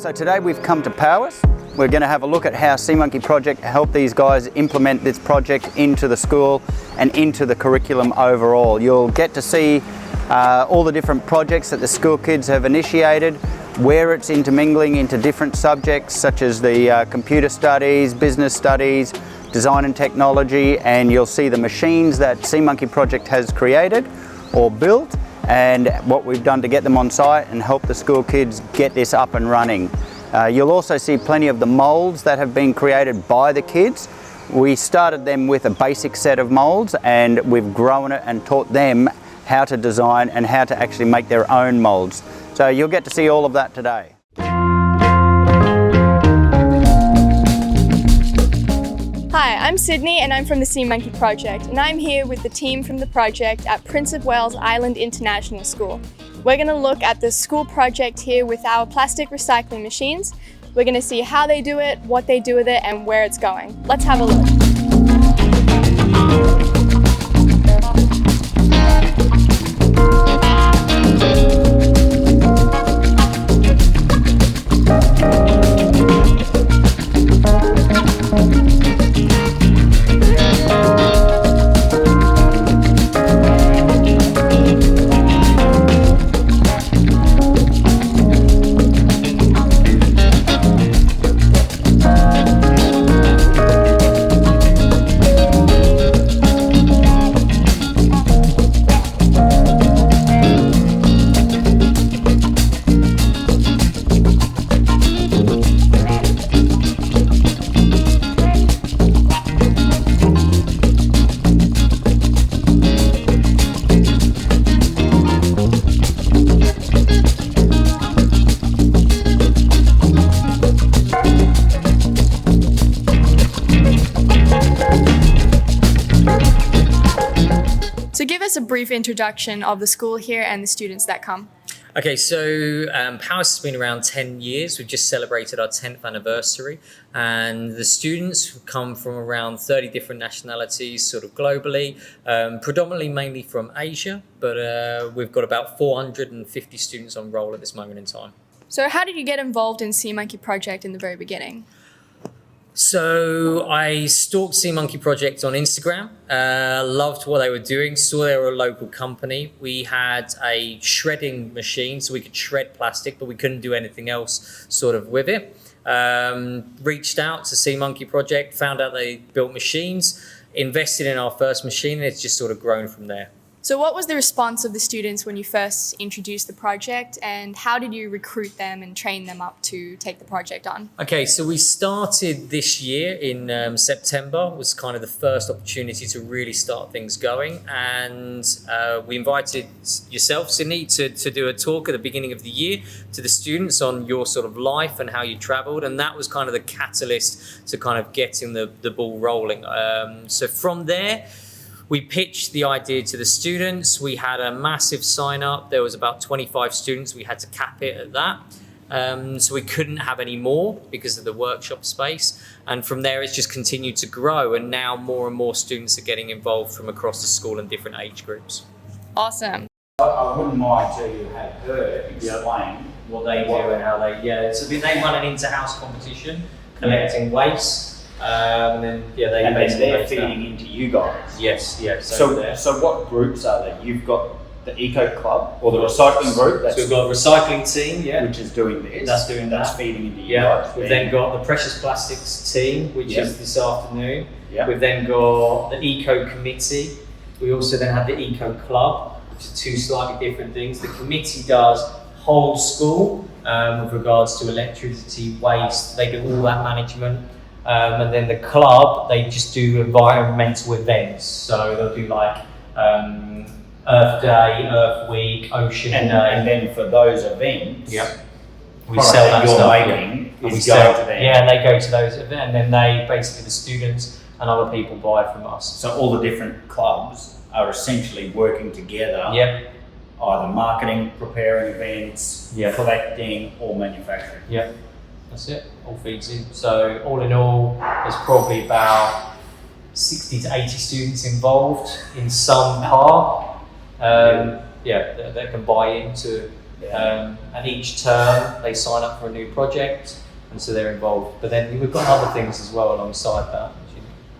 So today we've come to POWIIS. We're going to have a look at how Sea Monkey Project helped these guys implement this project into the school and into the curriculum overall. You'll get to see all the different projects that the school kids have initiated, where it's intermingling into different subjects such as the computer studies, business studies, design and technology, and you'll see the machines that Sea Monkey Project has created or built and what we've done to get them on site and help the school kids get this up and running. You'll also see plenty of the molds that have been created by the kids. We started them with a basic set of molds and we've grown it and taught them how to design and how to actually make their own molds. So you'll get to see all of that today. Hi, I'm Sydney and I'm from the Sea Monkey Project, and I'm here with the team from the project at Prince of Wales Island International School. We're going to look at the school project here with our plastic recycling machines. We're going to see how they do it, what they do with it, and where it's going. Let's have a look. So give us a brief introduction of the school here and the students that come. Okay, so POWIIS has been around 10 years. We've just celebrated our 10th anniversary, and the students come from around 30 different nationalities, sort of globally, predominantly mainly from Asia, but we've got about 450 students on roll at this moment in time. So how did you get involved in Sea Monkey Project in the very beginning? So I stalked Sea Monkey Project on Instagram, loved what they were doing, saw they were a local company. We had a shredding machine, so we could shred plastic, but we couldn't do anything else sort of with it. Reached out to Sea Monkey Project, found out they built machines, invested in our first machine, and it's just sort of grown from there. So what was the response of the students when you first introduced the project, and how did you recruit them and train them up to take the project on? Okay, so we started this year in September, was kind of the first opportunity to really start things going, and we invited yourself, Sydney, to do a talk at the beginning of the year to the students on your sort of life and how you travelled, and that was kind of the catalyst to kind of getting the ball rolling. So from there, we pitched the idea to the students. We had a massive sign up. There was about 25 students. We had to cap it at that. So we couldn't have any more because of the workshop space. And from there, it's just continued to grow. And now more and more students are getting involved from across the school and different age groups. Awesome. I wouldn't mind till you had her explain what they do and how they, so they run an inter-house competition, collecting waste. And then they're feeding into you guys. Yes. So what groups are there? You've got the Eco Club or the recycling group. So we've got a recycling team, which is doing this. That's feeding into you guys. We've then got the precious plastics team, which is this afternoon. We've then got the Eco Committee. We also then have the Eco Club, which are two slightly different things. The committee does whole school with regards to electricity, waste. They do all that management. And then the club, they just do environmental events. So they'll do like Earth Day, Earth Week, Ocean Day. And then for those events, we sell that stuff. And we go to them. Yeah, and they go to those events, and then they basically, the students and other people buy from us. So all the different clubs are essentially working together. Either marketing, preparing events, collecting, or manufacturing. That's it, all feeds in. So all in all, there's probably about 60 to 80 students involved in some part. That can buy into And each term they sign up for a new project, and so they're involved. But then we've got other things as well alongside that.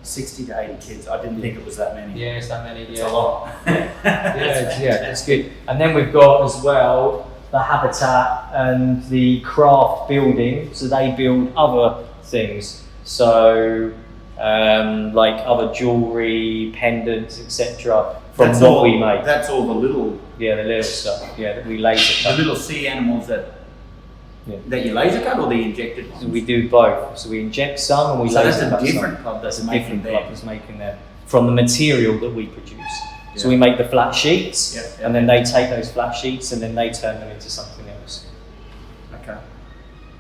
60 to 80 kids. I didn't think it was that many. Yeah, it's that many. It's a lot. It's good. And then we've got as well the habitat and the craft building. So they build other things. So like other jewellery, pendants, etc. from what we make. That's all the little. Yeah, the little stuff. Yeah, that we laser cut. The little sea animals that you laser cut, or the injected ones? So we do both. So we inject some and we laser cut that's a different some. club. That's a different club that's making them from the material that we produce. Yeah. So we make the flat sheets, Yeah. and then they take those flat sheets and then they turn them into something else. Okay.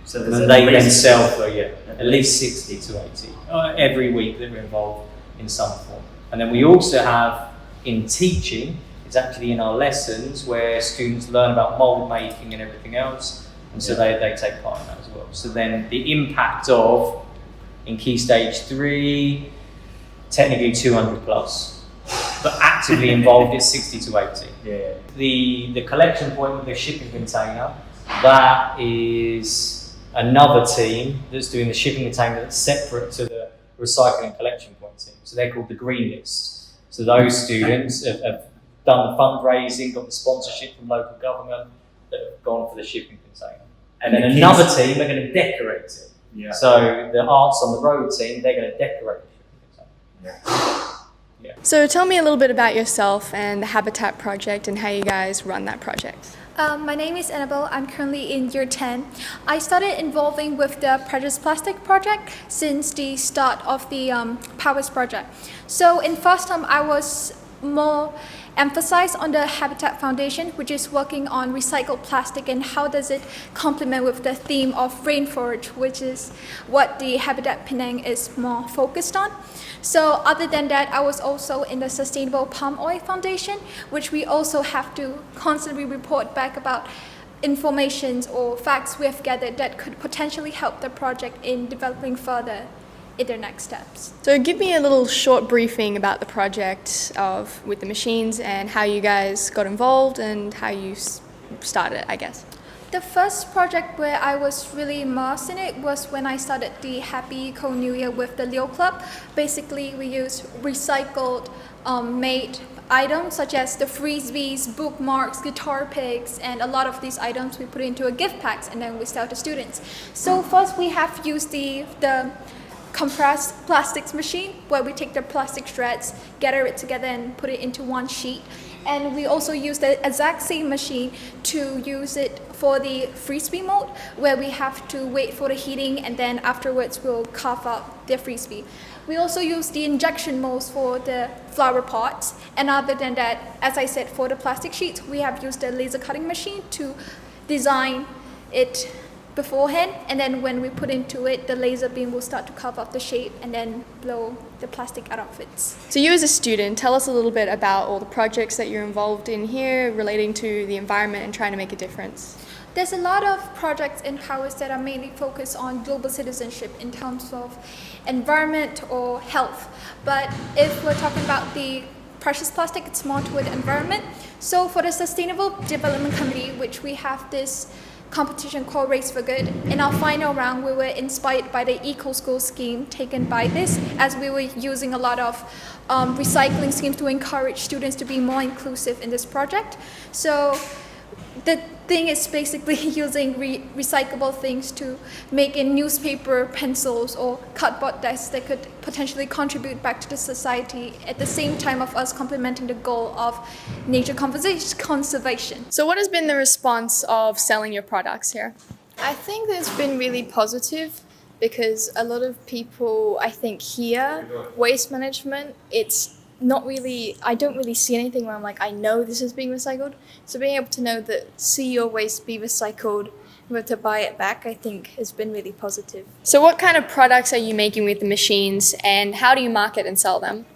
So And they then sell for at least 60 to 80 every week that we're involved in some form. And then we also have in teaching, it's actually in our lessons where students learn about mould making and everything else. And so they take part in that as well. So then the impact of, in Key Stage 3, technically 200 plus, but actively involved is 60 to 80. Yeah. The collection point with the shipping container, that is another team that's doing the shipping container that's separate to the recycling and collection point team. So they're called the Green List. So those students have done the fundraising, got the sponsorship from local government, that have gone for the shipping container. And then another team are going to decorate it. Yeah. So the Arts on the Road team, they're going to decorate the shipping container. So tell me a little bit about yourself and the Habitat project and how you guys run that project. My name is Annabelle. I'm currently in year 10. I started involving with the Precious Plastic project since the start of the POWIIS project. So in first term, I was more emphasized on the Habitat Foundation, which is working on recycled plastic and how does it complement with the theme of rainforest, which is what the Habitat Penang is more focused on. So other than that, I was also in the Sustainable Palm Oil Foundation, which we also have to constantly report back about information or facts we have gathered that could potentially help the project in developing further in their next steps. So give me a little short briefing about the project with the machines and how you guys got involved and how you started, I guess. The first project where I was really immersed in it was when I started the Happy Eco New Year with the Leo Club. Basically, we use recycled made items such as the frisbees, bookmarks, guitar picks, and a lot of these items we put into a gift packs and then we sell to students. So first we have used the compressed plastics machine where we take the plastic shreds, gather it together and put it into one sheet. And we also use the exact same machine to use it for the frisbee mold where we have to wait for the heating and then afterwards we'll carve out the frisbee. We also use the injection molds for the flower pots, and other than that, as I said, for the plastic sheets, we have used the laser cutting machine to design it beforehand, and then when we put into it, the laser beam will start to carve out the shape and then blow the plastic out of it. So you as a student, tell us a little bit about all the projects that you're involved in here relating to the environment and trying to make a difference. There's a lot of projects in POWIIS that are mainly focused on global citizenship in terms of environment or health. But if we're talking about the precious plastic, it's more toward the environment. So for the Sustainable Development Committee, which we have this competition called Race for Good. In our final round, we were inspired by the Eco School scheme taken by this, as we were using a lot of recycling schemes to encourage students to be more inclusive in this project. So the thing is basically using recyclable things to make in newspaper, pencils, or cardboard desks that could potentially contribute back to the society at the same time of us complementing the goal of nature conservation. So what has been the response of selling your products here? I think it's been really positive because a lot of people, I think here, waste management, it's not really, I don't really see anything where I'm like, I know this is being recycled. So being able to know that, see your waste be recycled, but to buy it back, I think has been really positive. So what kind of products are you making with the machines and how do you market and sell them?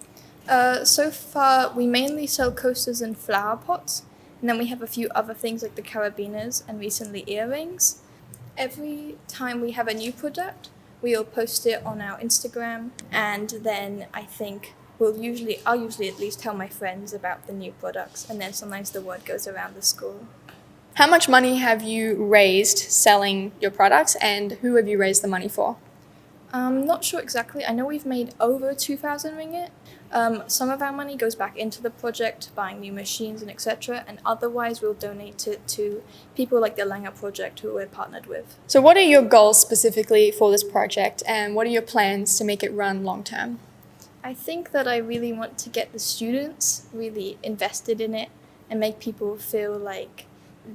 So far, we mainly sell coasters and flower pots. And then we have a few other things like the carabiners and recently earrings. Every time we have a new product, we'll post it on our Instagram. And then I think I'll usually at least tell my friends about the new products, and then sometimes the word goes around the school. How much money have you raised selling your products, and who have you raised the money for? I'm not sure exactly. I know we've made over 2,000 ringgit. Some of our money goes back into the project, buying new machines and etc. And otherwise we'll donate it to people like the Langer project who we're partnered with. So what are your goals specifically for this project, and what are your plans to make it run long term? I think that I really want to get the students really invested in it and make people feel like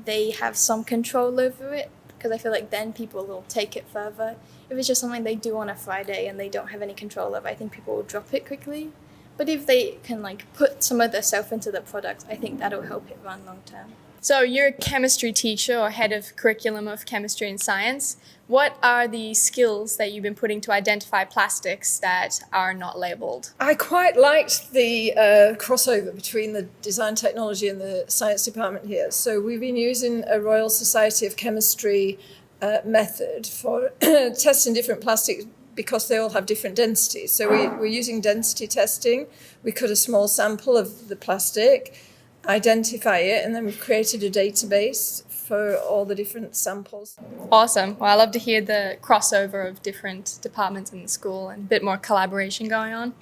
they have some control over it, because I feel like then people will take it further. If it's just something they do on a Friday and they don't have any control over, I think people will drop it quickly. But if they can put some of their self into the product, I think that'll help it run long term. So you're a chemistry teacher or head of curriculum of chemistry and science. What are the skills that you've been putting to identify plastics that are not labelled? I quite liked the crossover between the design technology and the science department here. So we've been using a Royal Society of Chemistry method for testing different plastics because they all have different densities. So we're using density testing. We cut a small sample of the plastic, identify it, and then we've created a database for all the different samples. Awesome. Well, I love to hear the crossover of different departments in the school and a bit more collaboration going on.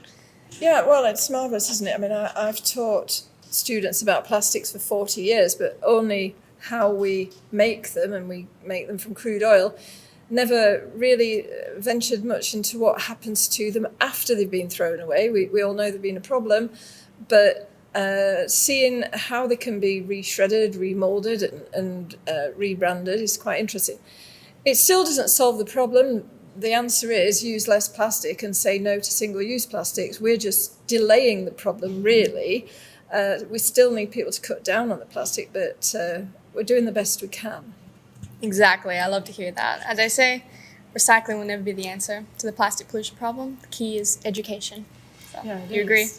Yeah, well, it's marvellous, isn't it? I mean, I've taught students about plastics for 40 years, but only how we make them, and we make them from crude oil. Never really ventured much into what happens to them after they've been thrown away. We all know they've been a problem, but seeing how they can be re-shredded, remoulded and rebranded is quite interesting. It still doesn't solve the problem. The answer is use less plastic and say no to single-use plastics. We're just delaying the problem, really. We still need people to cut down on the plastic, but we're doing the best we can. Exactly. I love to hear that. As I say, recycling will never be the answer to the plastic pollution problem. The key is education. So, Yeah, do you agree?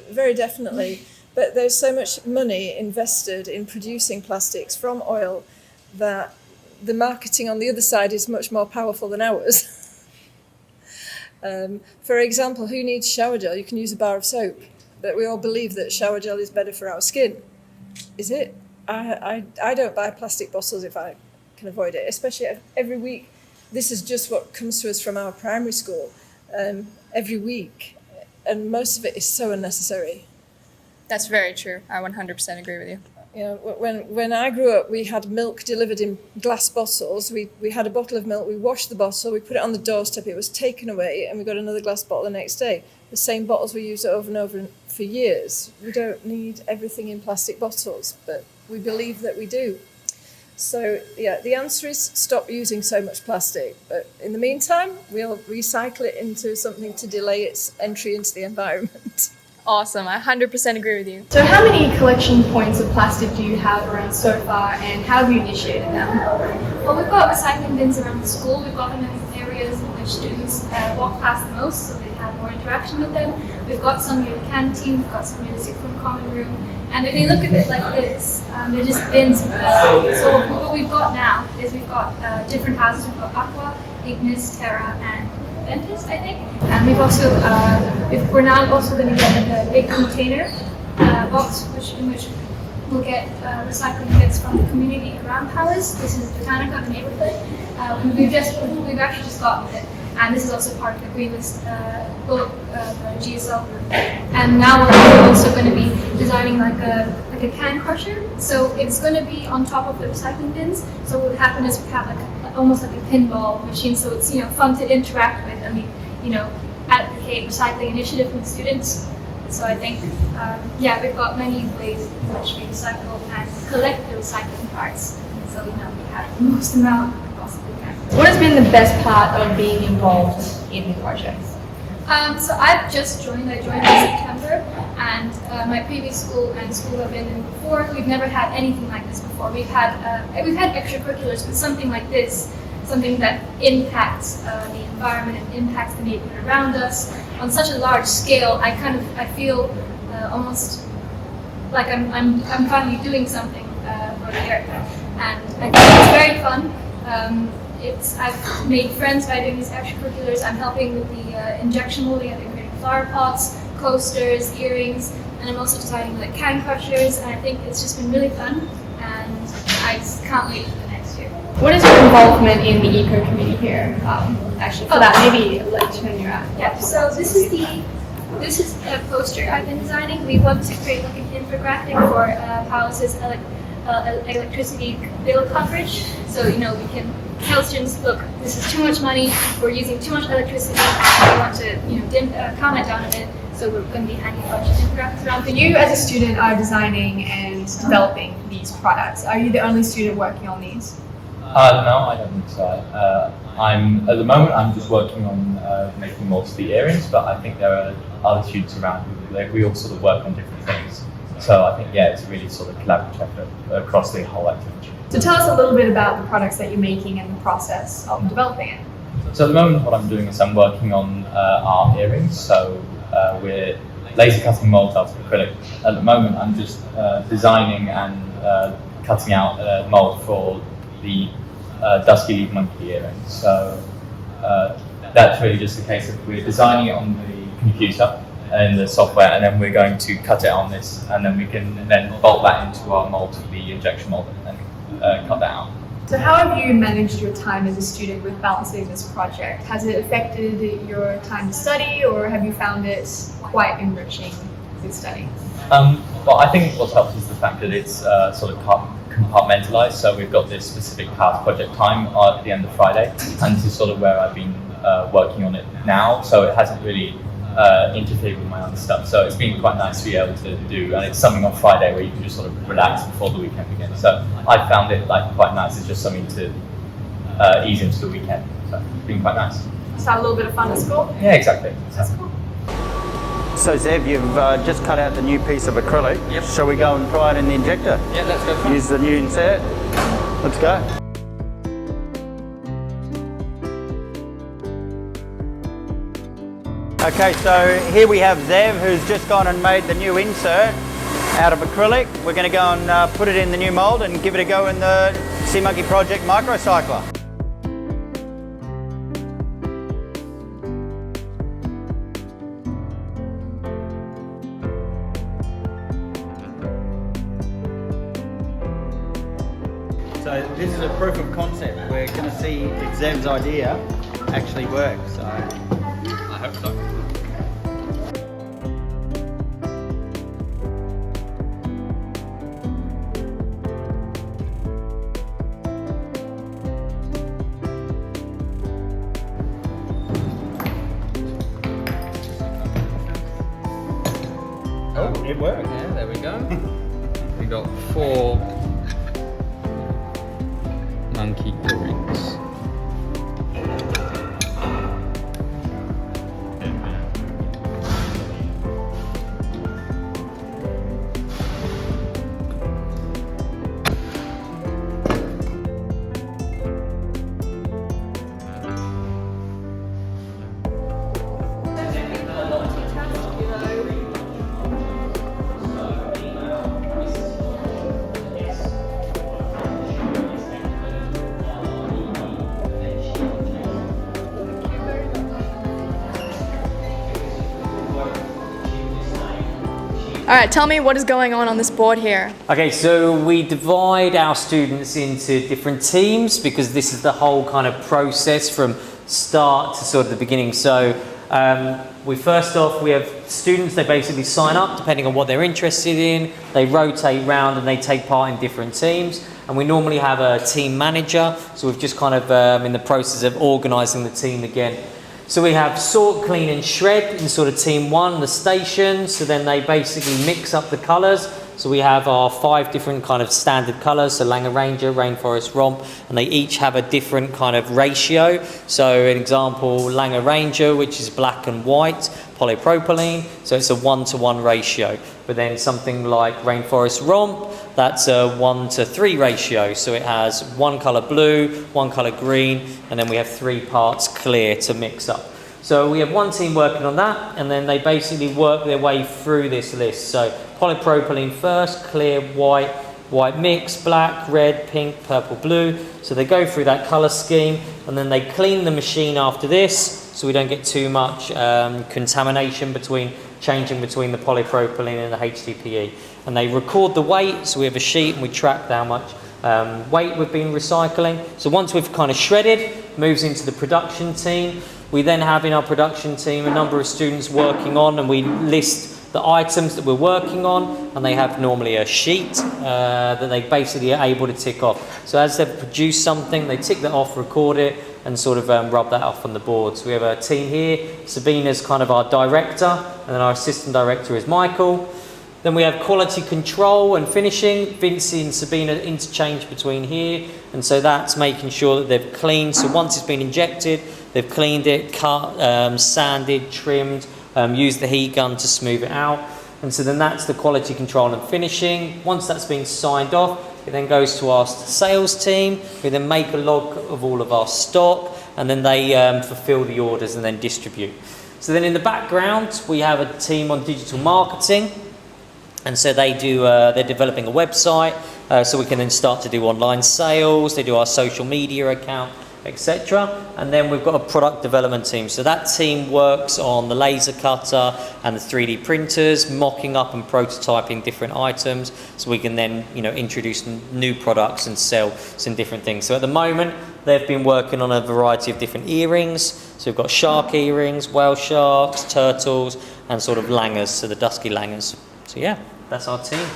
Very definitely. But there's so much money invested in producing plastics from oil that the marketing on the other side is much more powerful than ours. For example, who needs shower gel? You can use a bar of soap, but we all believe that shower gel is better for our skin. Is it? I don't buy plastic bottles if I can avoid it, especially every week. This is just what comes to us from our primary school every week, and most of it is so unnecessary. That's very true. I 100% agree with you. You know, when I grew up, we had milk delivered in glass bottles. We had a bottle of milk, we washed the bottle, we put it on the doorstep, it was taken away, and we got another glass bottle the next day. The same bottles we used over and over for years. We don't need everything in plastic bottles, but we believe that we do. So, yeah, the answer is stop using so much plastic. But in the meantime, we'll recycle it into something to delay its entry into the environment. Awesome. I 100% agree with you. So how many collection points of plastic do you have around so far, and how have you initiated them? Well, we've got recycling bins around the school. We've got them in areas in which students walk past the most, so they have more interaction with them. We've got some near the canteen, we've got some near the sixth form common room. And if you look at it like this, they're just bins. So what we've got now is we've got different houses. We've got Aqua, Ignis, Terra, and Ventus, I think. And we've also, we're now also going to get a big container box, in which we'll get recycling kits from the community around POWIIS. This is Botanica, the neighborhood. We've actually just gotten it. And this is also part of the green list book, the GSL group. And now we're also going to be designing like a can crusher. So it's going to be on top of the recycling bins. So what would happen is we have almost like a pinball machine. So it's fun to interact with. I mean, advocate recycling initiative from the students. So I think we've got many ways in which we recycle and collect the recycling parts. So we have the most amount we possibly can. What has been the best part of being involved in the project? So I've just joined. I joined in September, and my previous school and school I've been in before, we've never had anything like this before. We've had extracurriculars, but something like this, something that impacts the environment and impacts the neighborhood around us on such a large scale. I feel almost like I'm finally doing something for the earth, and I think it's very fun. I've made friends by doing these extracurriculars. I'm helping with the injection molding. I've been creating flower pots, coasters, earrings, and I'm also designing like can crushers. And I think it's just been really fun. And can't wait for the next year. What is your involvement in the eco committee here? Actually, for that, maybe like turn your app. Yeah, so this is a poster I've been designing. We want to create like an infographic for POWIIS's electricity bill coverage. So we can tell students, look, this is too much money. We're using too much electricity. We want to comment on it. So we're going to be hanging a bunch of infographics around. So you as a student are designing and developing these products. Are you the only student working on these? No, I don't think so. At the moment, I'm just working on making molds for the earrings, but I think there are other students around who we all sort of work on different things. So I think, yeah, it's a really sort of collaborative effort across the whole activity. So tell us a little bit about the products that you're making and the process of developing it. So at the moment, what I'm doing is I'm working on our earrings. So we're laser cutting molds out of acrylic. At the moment, I'm just designing and cutting out a mold for the dusky leaf monkey earrings. So that's really just a case of we're designing it on the computer and the software, and then we're going to cut it on this, and then we can then bolt that into our mold for the injection mold and cut that out. So how have you managed your time as a student with balancing this project? Has it affected your time to study, or have you found it quite enriching with studying? Well, I think what's helped is the fact that it's sort of compartmentalized. So we've got this specific POWIIS project time at the end of Friday, and this is sort of where I've been working on it now. So it hasn't really interfered with my other stuff. So it's been quite nice to be able to do, and it's something on Friday where you can just sort of relax before the weekend begins. So I found it like quite nice. It's just something to ease into the weekend. So it's been quite nice. Just have a little bit of fun at school? Yeah, exactly. That's cool. So Zev, you've just cut out the new piece of acrylic. Yep. Shall we go and try it in the injector? Yeah, let's go for it. Use the new insert. Let's go. Okay, so here we have Zev, who's just gone and made the new insert out of acrylic. We're going to go and put it in the new mold and give it a go in the Sea Monkey Project microcycler. So this is a proof of concept. We're going to see if Zev's idea actually works. So I hope so. oh, it worked. Yeah, there we go. We got 4 monkey earrings. All right, tell me what is going on this board here. Okay, so we divide our students into different teams because this is the whole kind of process from start to sort of the beginning. So we have students, they basically sign up depending on what they're interested in. They rotate round and they take part in different teams. And we normally have a team manager. So we've just kind of in the process of organising the team again. So we have sort, clean and shred in sort of team 1, the station. So then they basically mix up the colours. So we have our 5 different kind of standard colours, so Langer Ranger, Rainforest Romp, and they each have a different kind of ratio. So an example, Langer Ranger, which is black and white, polypropylene, so it's a 1-to-1 ratio. But then something like Rainforest Romp, that's a 1-to-3 ratio. So it has 1 colour blue, 1 colour green, and then we have 3 parts clear to mix up. So we have one team working on that, and then they basically work their way through this list. So polypropylene first, clear, white, white mix, black, red, pink, purple, blue. So they go through that colour scheme, and then they clean the machine after this, so we don't get too much contamination changing between the polypropylene and the HDPE. And they record the weight, so we have a sheet and we track how much weight we've been recycling. So once we've kind of shredded, moves into the production team. We then have in our production team a number of students working on, and we list the items that we're working on, and they have normally a sheet that they basically are able to tick off. So as they've produced something, they tick that off, record it, and sort of rub that off on the board. So we have a team here. Sabina's kind of our director, and then our assistant director is Michael. Then we have quality control and finishing. Vinci and Sabina interchange between here, and so that's making sure that they've cleaned. So once it's been injected, they've cleaned it, cut, sanded, trimmed, used the heat gun to smooth it out. And so then that's the quality control and finishing. Once that's been signed off, it then goes to our sales team, who then make a log of all of our stock, and then they fulfill the orders and then distribute. So then in the background, we have a team on digital marketing. And so they do, they're developing a website, so we can then start to do online sales. They do our social media account, etc. And then we've got a product development team. So that team works on the laser cutter and the 3D printers, mocking up and prototyping different items, so we can then, you know, introduce new products and sell some different things. So at the moment, they've been working on a variety of different earrings. So we've got shark earrings, whale sharks, turtles, and sort of langers, so the dusky langers. So yeah, that's our team.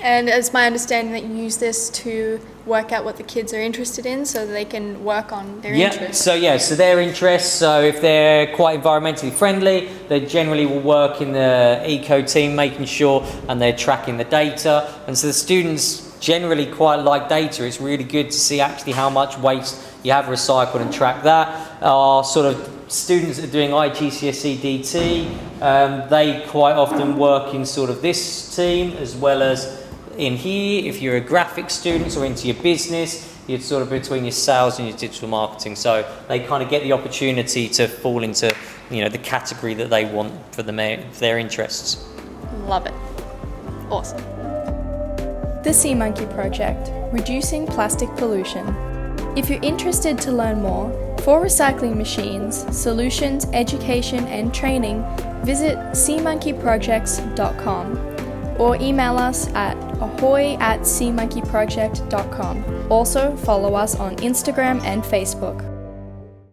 And it's my understanding that you use this to work out what the kids are interested in so that they can work on their interests. So their interests, so if they're quite environmentally friendly, they generally will work in the eco team, making sure, and they're tracking the data. And so the students generally quite like data. It's really good to see actually how much waste you have recycled and track that. Our sort of students that are doing IGCSE DT, they quite often work in sort of this team as well as in here. If you're a graphic student or into your business, you're sort of between your sales and your digital marketing. So they kind of get the opportunity to fall into, you know, the category that they want for their interests. Love it. Awesome. The Sea Monkey Project, reducing plastic pollution. If you're interested to learn more, for recycling machines, solutions, education and training, visit seamonkeyprojects.com or email us at ahoy@seamonkeyproject.com. Also follow us on Instagram and Facebook.